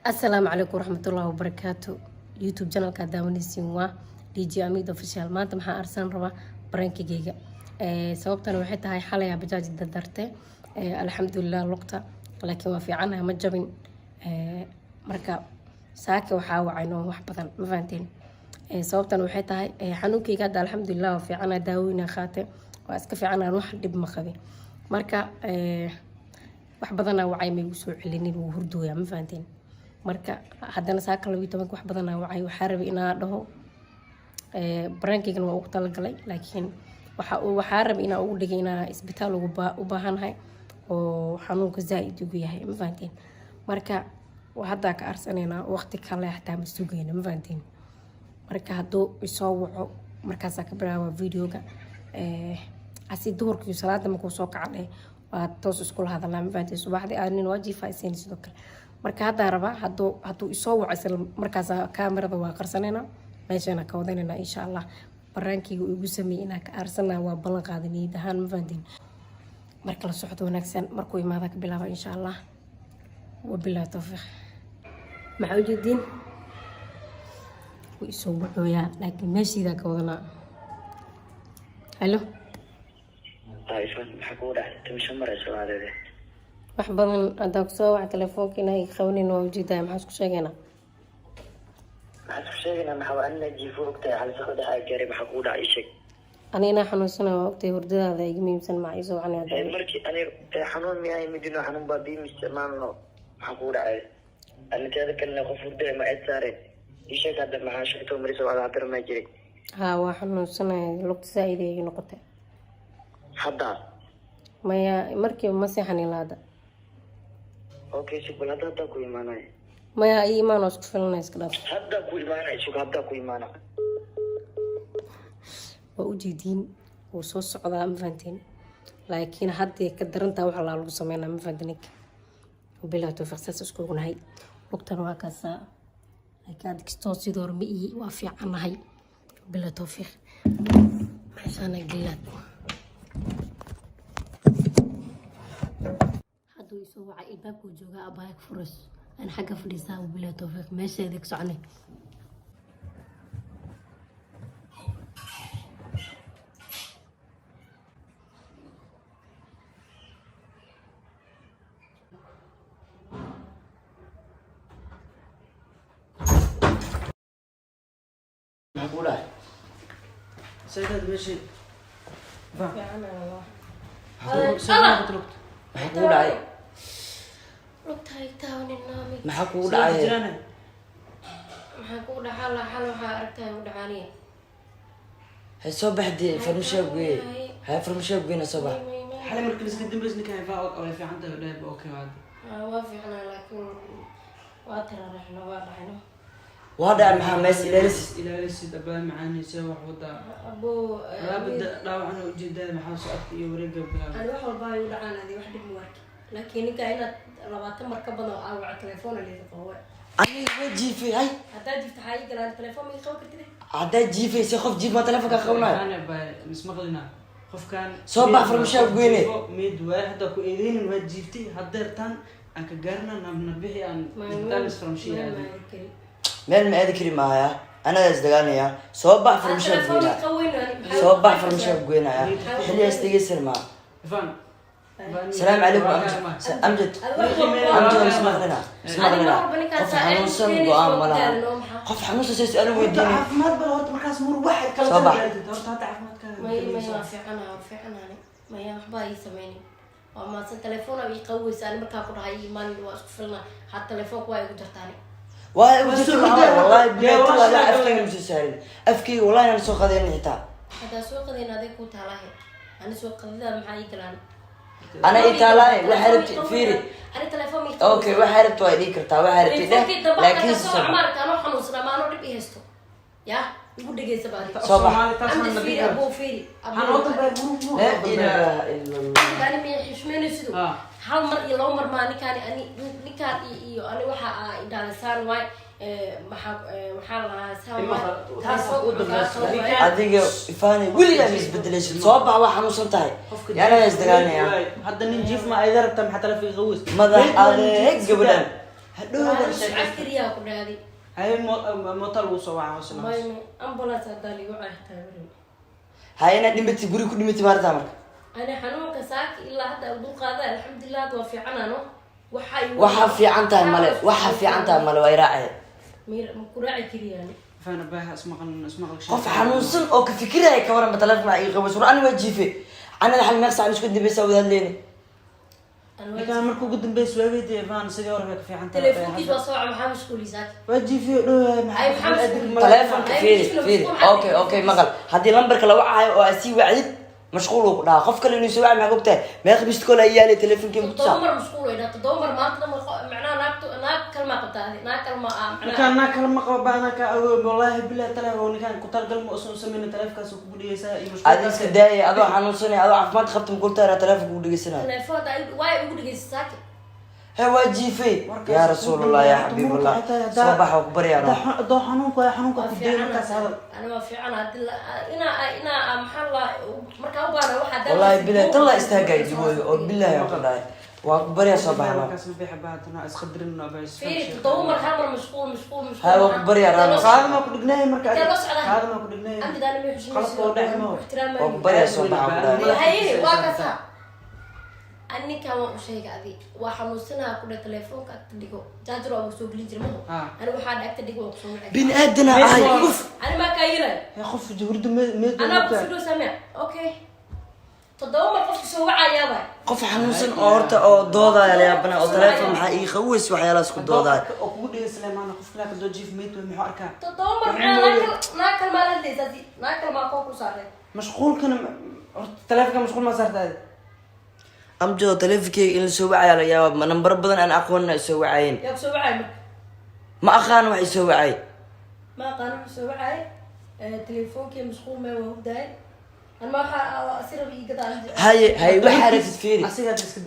السلام عليكم ورحمة الله وبركاته. يوتيوب channel ka daawanaysiin waa DJ Amid official. maanta maxaa arsan raba brankigeyga sababtana waxay tahay xalay bajaaj dadarte alxamdulillah luqta laakiin waa fiicanahay ma jabin marka saaka waxaa wacayno wax badan ma fahanteen sababtana waxay tahay xanuunkeyga hadda alxamdulillah waa fiicanahay daawooyin qaate waa iska fiicanahay wax dhib ma qabin marka wax badan wacay ma igu soo celinin wuu hurdooyaa ma fahanteen marka haddana saaka 12 wax badan wacay waxa rabay inaa dhaho brankigana waa ugu talagalay laakiin waxa rabay inaa ugu dhigay inaa isbitaal u baahanahay oo xanuunka zaaid ugu yahay ma fahanteen marka hadda ka arsanayna waqti kale xataa ma sugayna ma fahanteen marka hadduu isoo waco markaas ka bilaabo videoga asi duhurkii salaada markuu soo kacay waa toos isku hadalnaa ma fahanteen subaxdii aanin wajifayseen sidoo kale marka hadda raba hadduu isoo waco isla markaas kaamirada waa qarsanayna meeshana ka wadanayna insha Allah barankiga ugu sameeyay inaa ka arsanaa waa ballan qaadaniid ahaan ma fahanteen marka la socdo wanaagsan markuu imaado ka bilaabo insha Allah wabillahi tawfiiq maxuudiin isoo wuxuuyaa laakiin meeshida ka wadana halo ayfan maxaa ku dhacday timisha marayso adeede wax badan adaa ku soo wac telefoonkiina ay qawnin oo ujeedaa maxaa isku sheegaynaa maxaa anna jiifo ogtahay hal sax dhaxay gaari maxaa ku dhacay sheeg anina xanuunsana waqti hurdadaada iga miimsan ma iso waxaan markii aniga xanuun miyay midina xanuun baa biim isticmaalno maxaa ku dhacay aniteeda kalena qof hurday ma eedsare sheeg hadda maxaa sheegto mariso wada hadar ma jiray ha waa xanuunsana luqta saaid ay noqotay hadda maya markii ma seexan ilaada okay si bal hadda ku imaanay maya ay imaan isku filanay iska dhaaf hadda ku imaanay isku hadda ku imaanay waa u jeedin oo soo socdaa ma fahanteen laakiin hadda ka daranta waxa la lagu sameeynaa ma fahanteen وبلا توفيق ساس اسكو غناي وقتنا واكاسا كاد كستو سيدور مي وافي عناي بلا توفيق عشان قلات هادو يسوع الباب وجوغا اباك فرس انا حق فليسا وبلا توفيق ماشي هذيك سعني معقولة سيدات ماشي فعلا والله معقولة ربط هاي تاوني النامي معقولة معقولة حالا وحا أركتها ودعانية هاي صباح دي فرمشة بقي هاي فرمشة بقينا صباح حالي مركز قدام بس نكاي فاوق أو في عنده لعب أوكي عادي وافي أنا لكن واترى رحنا وارحنا وهذا محا ماس إلى لسه دبل معاني سوى وضع أبو لا بد لا عنه جدا محا سقط يوريك بلا أنا واحد باي ودعانا هذه واحدة بمارك لكن إنك هنا لبعت مركبنا أو على التليفون اللي يقوى أنا جيفي هاي حتى جبت حاجة على التليفون من يقوى كده عدا جيفي سيخوف جيب ما تلفك أخونا أنا بسمغلنا خوف كان صباح فرمشة بقيني ميد واحد أكو إيدين الواد جيفتي هدرتان أنك جارنا نبنبهي عن دانس فرمشي هذا مين ما أذكر معايا أنا أزدقانيا صباح فرمشة بقينا صباح فرمشة بقينا يا حلي أستيقظ معاه فان السلام عليكم أمجد اسمع لنا قف حنوصا قوام ولا قف حنوصا سيسألوا ويديني عارف ما تبغى مركز مر واحد كلام صباح ما يخبا يسمعني وما التليفون يقوي سأل مركا كل هاي إيمان واسكفلنا حتى التليفون كواي وجرتاني والله بنيت ولا أفكي مسلسل أفكي والله أنا سوق هذين حتى هذا سوق هذين هذا كنت على أنا سوق هذا محاي كلام أنا إيطالي وحربت فيري أنا تليفوني أوكي وحربت ويديك رتا وحربت ده لكن سبب أنا خلصنا ما نرد بيهستو يا يقول دقيقة سباري صباح أنا فيري أبو فيري لا إله إلا الله أنا ميحشمين يسدو هل مر إلى عمر ما نكاني نكان أنا وحى إدارسان واي adiga ifani wiligaa isbedelaysid soo bax waa xanuunsan tahay yaana isdagaanaya hadda nin jiif ma ay darabta maxaa tala fi qaws madax adeeg gabadhan hadhow baan sheekay askariya ku dhaadi hay motal uu soo waxa hoos may ambulance hadali u ahtaa hayna dhimati guri ku dhimati maarta marka ana xanuunka saaki ilaa hadda ugu qaada alxamdulillah waa fiicanaano waxa fiican tahay male way raacay mir ku raaci kiriyaan fana baaha ismaqan qof xanuunsan oo ka fikiraya ka waran badalad ma ay qabas aan wajiife ana hal meel saan isku dibeysa wada leeni ninkaan markuu ugu dambeys waageedii faan sidii hore ka fiican tahay telefoonkiisa waa soo maxaa mashquulisaad wajiife dhow maxaa telefoonka fiiri okay maqal hadii lambarka la wacayo oo asi wacdid مشغول وكذا خف كل إنه سواء ما قبته ما يخبيش تقول أيالي تلفون كم بتصل. تدمر مشغول إذا تدمر ما تدمر معناه ناكل ما قبته ناكل ما كان ناكل ما قبنا والله بالله تلفون كان كتر قلم أصلا سمينا تلف كاسو كبدي يسا. هذا كداية هذا حنوصني هذا عفمات خبتم قلت أنا تلف كبدي يسنا. تلفون ده واي كبدي يساك. هو جيفي يا رسول الله يا حبيب الله صباح وكبر يا رب ده حنونك يا حنونك كبدي مركز هذا أنا ما في أنا إنا محل مركب أنا واحد والله بالله طلع استهجى يقول بالله يا الله وكبر يا صباح الله كاس بيحبها أنا أسخدر إنه بس في تدور هامر مشغول هاي وكبر يا رب هذا ما كنت جناي مركز هذا ما كنت جناي عندي ده أنا ميحش خلاص هو ده ما وكبر يا صباح الله هاي واقفة أني كمان شيء قاعدي وحموسنا كل تلفون كتديكو جاجر أو سوق ليجر مو أنا واحد أكتديكو وقصون بين أدنى عاي أنا ما كايرة يا خف جورد ميد أنا بفلوس سامع أوكي تدور ما قفت سوى عيابا قف حنوسن أورتا أو دودا يا ابنا أو تلفون حقيقي خوس وحيالا سكو دودا أقول يا سليمان خف لك دو جيف ميت ومحركة تدور معنا ناكل ما لدي زادي ناكل ما كوكو صار مشغول كان تلفون مشغول ما صار هذا أمجد تلفكي إن سوى عيال يا نمبر بدن أنا أقولنا سوى عين يا سوى عين ما أخان وحي سوى عين ما قانون سوى عين تليفون كي مشغول ما هو داي أنا ما أصير بيقطع هاي وحاربت فيري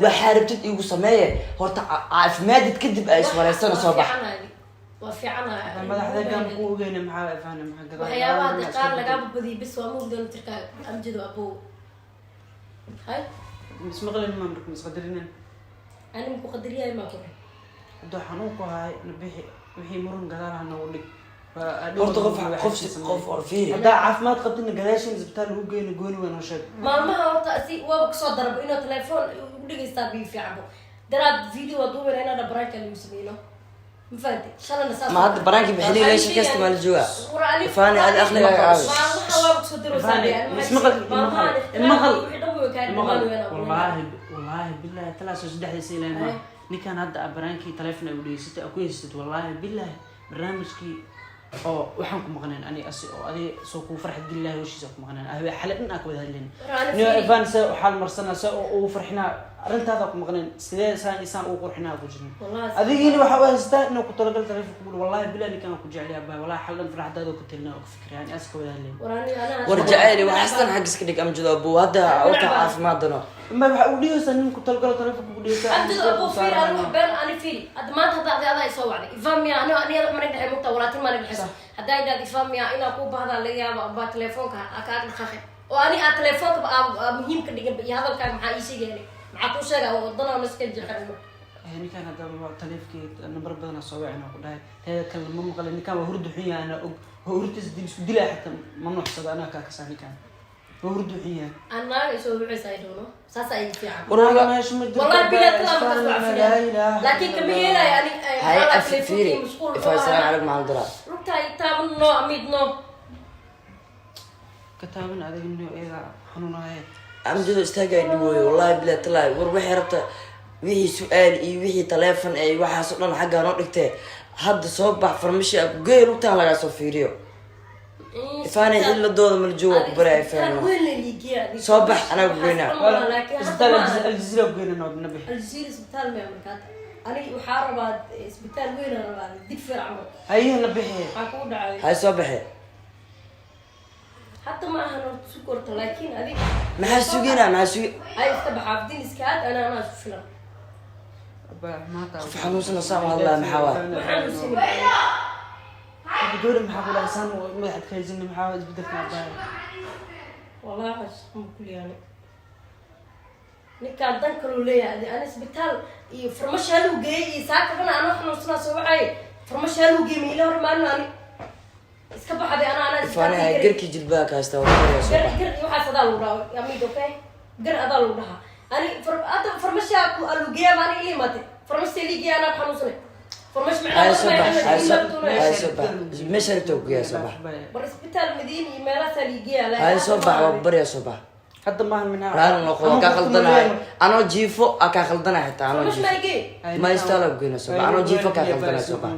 وحاربت يقول سماية هو عارف مادة كذب أيش ولا سنة صباح وفي عنا ما هذا كان هو جينا معاه فانا مع قطع وحياة بعد قال لقى بدي بس ومو بدون تركا أمجد وأبوه هاي بس مغلى ما مرك مسقدرين أنا مقدرية ما كره ده حنوك هاي نبيه وحي مرن قدار هنقول لك برضه خوف فيري ده عارف ما تقدر نقداش نزبطها هو جاي نقول وانا شاد ما هو تأسي وابك صار ضرب إنه تلفون ودي يستابي في عبو دراد فيديو ودوبر هنا ده برايك اللي مسمينه مفهمتي شلون نسافر ما هذا برانكي بحلي ليش كاست مال الجوا فاني هذا أخلي عاوز ما هو بتصدر وسابي بس والله بالله ثلاث صدق سيلان نكان هذا برانكي تلفنا ودي ست أكويست والله بالله برنامجكي أو وحنكم مغنين أنا أو أدي سوكو فرح بالله وش سوكو مغنين أهو حلقنا أكو هاللين نيو إفان سو حال مرسنا سو وفرحنا رنت هذا كم مغنين سيد إنسان وقرحنا وجنين أدي إني وحواه استاء إنه كنت لقيت تعرف والله بالله اللي كانوا كجع لي أبا والله حلقنا فرح هذا كنت لنا وفكر يعني أسكو هاللين ورجع لي وحسن حق سكدك أمجد أبو هذا أو تعرف ما دنا ما بحاوليه سنين كنت لقيت تعرف كبدي أمجد أبو فير أنا بين أنا فيري أدمان هذا يسوي عليه إفهم يا أنا ما نقدر متولاتي ما نقدر حس هذا إذا إفهم يا إنا أكو بهذا اللي يا أبا تلفونك أكاد الخخ وأنا أتلفونك مهم كدي هذا كان معايشي يعني معكوش شيء وضنا مسكين جحرم يعني كان هذا تلفكي نمبر بدنا صويعنا وكلها هذا كلام ما قال إني كان وهرد حيا أنا وهرد دي لا حتى ممنوع حسب أنا كاكساني كان وهرد حيا أنا يسوي بعيسايدونه ساسا ينفع والله ما يشمل والله بلا كلام لكن كمية يعني هاي أفيري فايسان عليك مع الدرا ركتاي تامن نو أميد نو كتابنا هذا إنه إذا حنونا هاي أمجد استاجي دبوي والله بلا طلع وروحي ربط وحي سؤال إيه وحي تلفون إيه وحي صلنا حاجة نقطة هذا صباح فرمشي غير وقتها لقى صفيريو فاني إلا الدود من الجوا كبرى فاني صباح أنا بقولنا إسبتال الجزيرة بقولنا نود نبي الجزيرة إسبتال ما يمكن أنا وحاربات إسبتال وين أنا ديك في العمر هاي نبي حكون عليه هاي صباحي حتى ما أنا سكرت لكن هذه مع سوقنا مع سوق هاي استبح عبدين إسكات أنا أشوف فيلم ما تعرف حنوسنا صام الله محاوى محاوى بدور محاول إنسان وما حد كيزن محاول بدك معاه والله عش كل يعني ninkaan dan kaloo leeyahay ani isbitaal iyo farmasho haluu geeyey iyo saaka dhan anoo xanuunsanaa soo wacay farmasho haluu geeyey miila hor maalin ani iska baxday anaa ifaanay garkii jilbaha ka haysta waa gar waxaas adaa lagu dhahaa amid okay gar adaa lagu dhahaa ani hadda farmasho haluu geeyaa maani ila imaatay farmasho liigeeya anaa xanuunsanay farmasho هاي صباح مش هرتوك يا صباح bar isbitaal madiina iyo meelahaasaa liigeeya هاي صباح وبر يا صباح hadda maahan minaa ران نقول كاخلدنا انا جيفو كاخلدنا حتى انا farmasho جيفو maa igee ما يستاهل بقينا صباح انا جيفو كاخلدنا صباح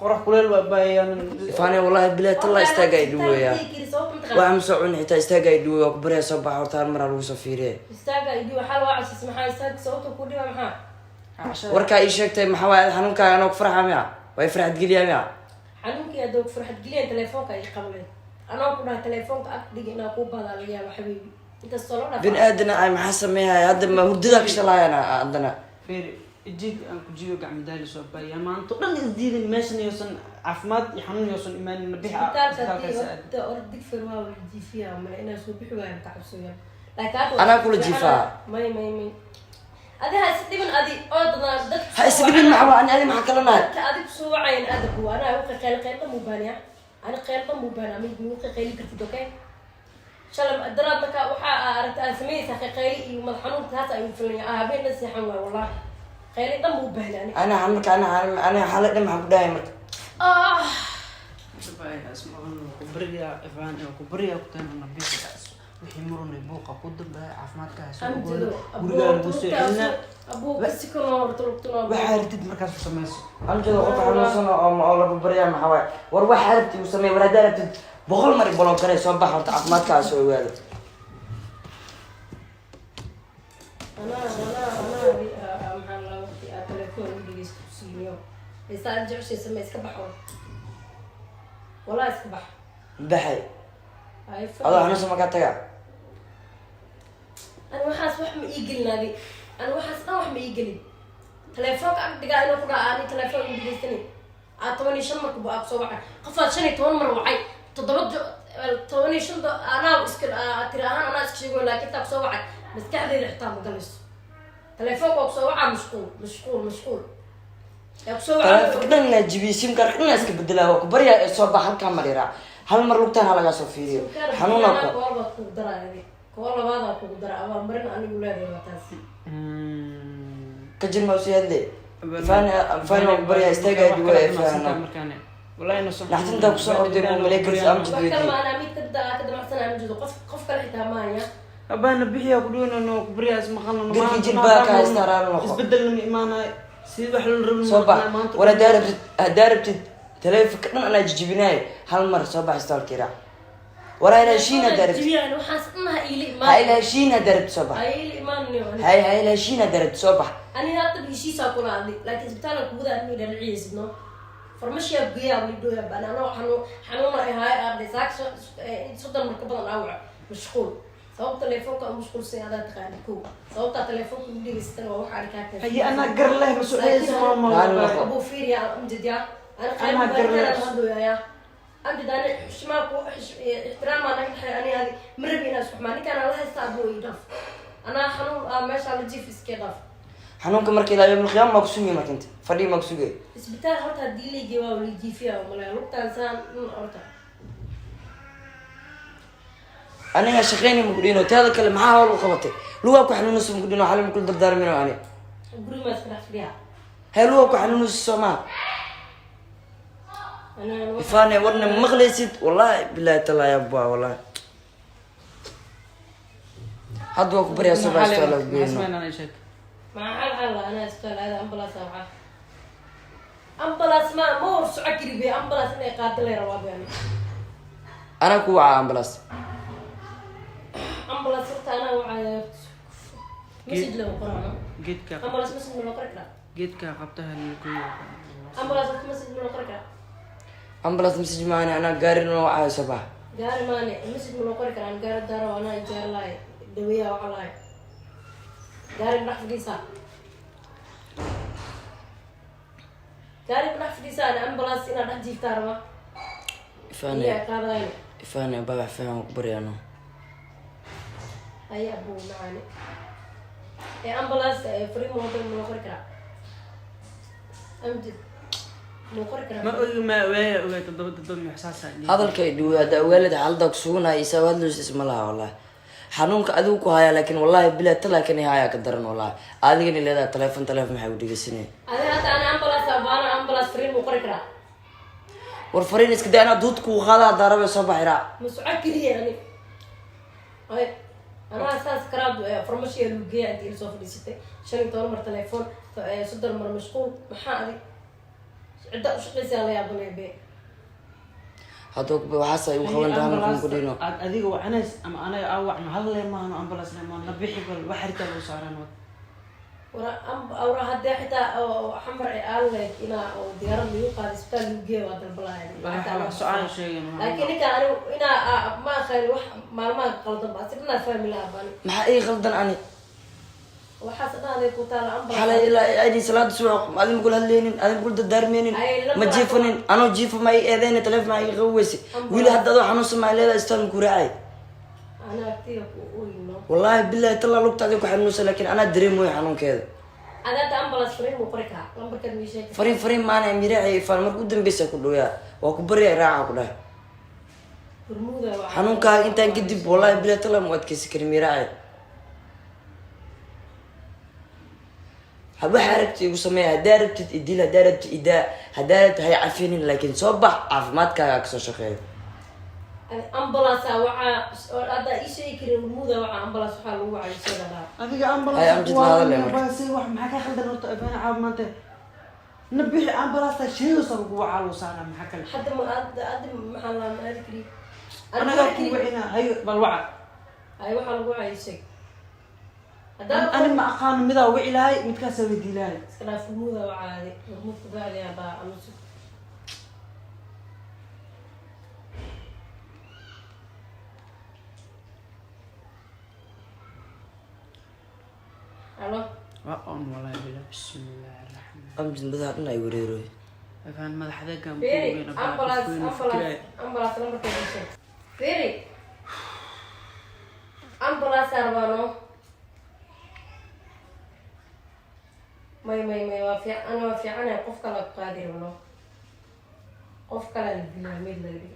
qorax kuleel waa baayaan فاني والله بلا الله استاغاي دويا waxaan soo cunay xitaa istaagay duway oo bariya soo baxo horta mar lagu soo fiiriyay istaaga idii waxa la wacaysa maxaa istaaga sababta ku dhiba maxaa warka ay sheegtay maxaa waay xanuunka anoo ku farxaa miya way farxad geliyaa miya xanuunkii aad ku farxad geliyeen telefoonka ay qableen anoo ku dhahay telefoonka ag dhig inaa ku badaa laga yaabo xabiibi inta soo la dhafa bin aadna ay maxaa sameeyay hadda ma hurdada ka shalaayana adana feer jid aan ku jiyo gacmo daali soo baayay maanta dhan isdiiday meeshan yoosan caafimaad iyo xanuun yoosan imaanin ma bixi isbitaalka ordig firmaa wala jiifiya ama inaa soo bixi waayaan ka cabsooyaan laakiin anaa kula jiifaa may adiga is dhiban adi oo dad ha isdibin maxaa ani adi maxaa kala nahay adi soo wacayn adabu anaa u qeylqeylda mubaaniya ana qeylda mubaana mid muu qeyli kartid okay shalam daraad marka waxa aragta aan sameeyay qeyli iyo madax xanuun taas ay filan habeen seexan waay wallahi qeyli dhan mubaana ana marka ana xalay dhan maxaa ku dhahay marka kubriya ifaan kubriya ku taan nabiga wixii murunay buuqa ku dambaa caafimaadkaas guriga lagu soo celina abu bisikano hortologtuna waxa ridid markaas ku sameeyso anjada qof xanuunsan oo la bariya maxaa waay war waxa rabti uu sameey walaad rabti boqol mar bolon kare soo bax horta caafimaadkaas oo ogaado أنا محل وقتي تلفون إنجليزي سينيو يصير جرش يسمى يسكبحون ولا يسكبح baxay adoo xanuunsan markaa taga أنا وحاس وحم يقل نادي أنا وحاس أنا وحم يقل تلفونك أقدر أنا أقول أنا تلفون إنجليزي أعطوني شن مرة بقى بصوبك قفل شني تون مرة وعي تضرب توني شن أنا أسكر أتراهن أنا أسكر يقول لك كتاب بصوبك بس كحدي رحتها مجلس تلفونك بصوبك مشغول dhan la jibi sim kar dhan iska bedela oo ku bariya soo bax halka marira hal mar lugtaan halaga soo fiiriyo xanuuna ku daray ko labada ku daray ama marin anigu leeyahay wataas ka jirma si hadle fana bariya istaagay duway fana markaan wallahi no soo naxtinta ku soo orday oo maleekay am jidweedi kama ana mid ka damacsan aan jido qof kale xitaa maaya abana bixiya ku dhoono kubriya ismaqalno garki jilbaa ka haystaraan noqo isbedel ma imaanay si wax la rabo soo bax wala daarabtid telefonka dhan ana jijibinaay hal mar soo bax istalkira wala ila shiina daarabtid jibiyaan waxaas inaha iili ma ha ila shiina daarabtid soo bax ay iili imaanyo hay ila shiina daarabtid soo bax ani hadda heshiisa kula adi laakiin isbitaalka kuwada ani dhalicisno farmashiya biya wiido bana xanuuna ay hay arday saakso sodan marka badan awca mashquul sababta telefoonka mashquul si aad taqaan ko sababta telefoonka u dhigaystan waa waxa arkaa ay ana gar leh mas'uuliyad maamul abu fiiriya amjadiya ana gar leh hadu ya amjad ana shimaaku ixtiraam ana ani hadi marabina subxaan kana la haysta abu idaf ana xanuun meesha la jiif iska daf xanuunka markii ilaa yawmul qiyaama ma ku sugay markinta fadhi ma ku sugay isbitaal horta hadii la geeyo waa la jiifiya malaa lugtaan saan horta aniga shaqeynay mugdino taada kale maxaa hawl u qabatay luga ku xanuunayso mugdino xal ma kul dardaarmino ani guri ma iska dhaxfiya hay luga ku xanuunayso Soomaa ana ifane warna maqlaysid wallahi billahi taala ya baa wallahi hadwa ku bariya soo baasto la geeyno ما حال أنا أسأل هذا أمبلاس أو حال أمبلاس ما مور سعكري بي أمبلاس إني قاتل روابي يعني ana ku waa ambulance أمبلاس صرت أنا وعي مسجد له قرآن geedka أمبلاس مسجد له قرآن geedka qabtaha lagu أمبلاس مسجد له قرآن ambulance message maana ana gaarin oo waa sabah قال ماني مسجد له قرآن قال الدار وأنا إجار لاي دوية وعلاي قال بنح فديسا قال بنح فديسا أنا أمبلاس إنا نحجي تارما ifane baba faham ku bariya no هيا أبو معاني ambulance free motor ma qori karaa amjid ma qori karaa ma ogi ma way todoba xasaasa hadalkay dhiwo hada awaalid xaalada ku sugnay isaga hadlus isma laha wallahi xanuunka adigu ku haya laakiin wallahi bilaa talaakan haya ka daran wallahi adigani leedahay telefoon maxay u dhigaysanay adiga hada ana ambulance free ma qori karaa war fariin iska day ana duud ku qaada darabe soo baxira ma socod kaliya ani ay ana asaas karaab farmashiya lagu geeyay intii soo fadhiisatay 15 mar telefoon 3 mar mashquul maxaa adig cidda u shaqaysaa la yaabanaay be hadoo waxaas ay u qaban doonaan ku dhino adiga waxaanays ama anaga awac ma hadle maano ambulance ma nabixi bal wax xirta loo saaran awra hadda xitaa xamar ay aalay ina oo diyaarad lagu qaado isbitaal lagu geeyo waa dalbalaayay su'aal sheegay laakiin ninka ina ma khayr wax maalmaha qaldan baa sidna family aban maxaa ay qaldan ani waxa sadaaday ku taala ambulance xalay ilaa ay salaad suuq adin kul hadleenin adin kul darmeenin ma jiifanin ano jiifo ma eedeena telefoon ma ay qaweysi wiil hadda xanuun Soomaaliyeed istaan ku raacay ana agtiya ku ooyno wallahi billahi talla lugtaada ku xanuunsan laakiin ana dareemoy xanuunkeeda adata ambulance free mu qorika lambarka miishay fariin maana miraaci faan markuu dambeysay ku dhooyaa waa ku bari raaca ku dhahay burmuda waa xanuunka intaan kadib wallahi billahi talla mu adkaysi karin miraaci haba xarabti ugu sameeyaa hadaa rabtid idil hadaa rabtid idaa hadaa rabtid hay cafinin laakiin soo bax caafimaadkaaga ka soo shaqeeyo ambulance waxa ada ishay kirin burmuda waxa ambulance waxa lagu wacaysiinaa adiga Ay, ambulance amjid ma hadle marka. baa say wax maxaa ka khaldan horta abana caafimaadka nabixi ambulance sheego soo ugu waxa loo saaraa maxaa kale hadda ma maxaa la maarkii anaga ku wicina hay bal waca ay waxa lagu wacaysay أنا ما أقان مذا وعلاي متكسر بديلاي. إسكنا في موذا وعادي وموت بعدي أبا أمس. ألو. وأم والله بالله بسم الله الرحمن. أمجد بدها أنا يوريروي. كان ما حدا كان بيري أمبلاس لما كنت بيري أمبلاس أربعة ما وافي أنا وافي أنا قف كلا قادر منه قف كلا البلاميد لدي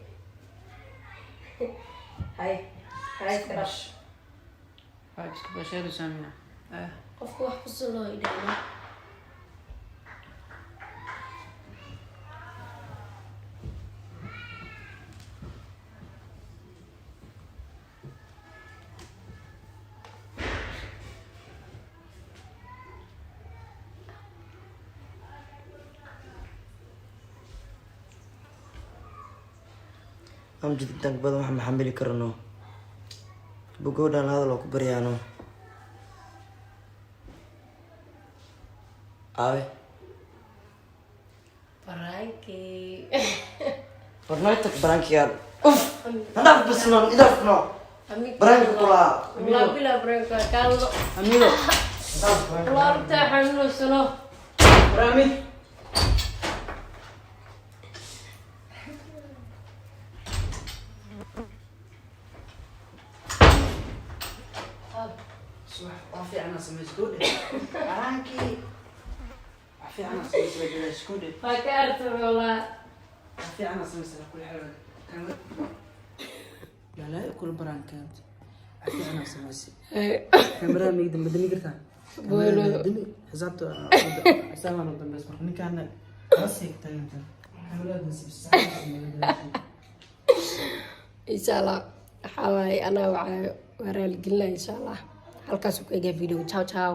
هاي كراش فايش كبشر سامينا قف واحد الله يدعمه أمجد إنتك بدو محملي كرنو بقولنا هذا لو كبريانو أوي برانكي برنامجك برانكي يا أوف أنا بس نو إذا نو برانكي طلع والله بلا برانكا قال أميرو والله ارتاح عنه سنو برامي وافي أنا سمي سكودي برانكي وافي أنا سمي سكودي فكرت والله وافي أنا سمي كل حاجة لا لا كل برانكات وافي أنا سمي كاميرا ميقدم بدني قرتها بولو حسابته حسابه أنا بدم بس مرة كان راسي كتير كاميرا بس إن شاء الله حواي أنا وراي الجلة إن شاء الله halkaas ku eega video ciao ciao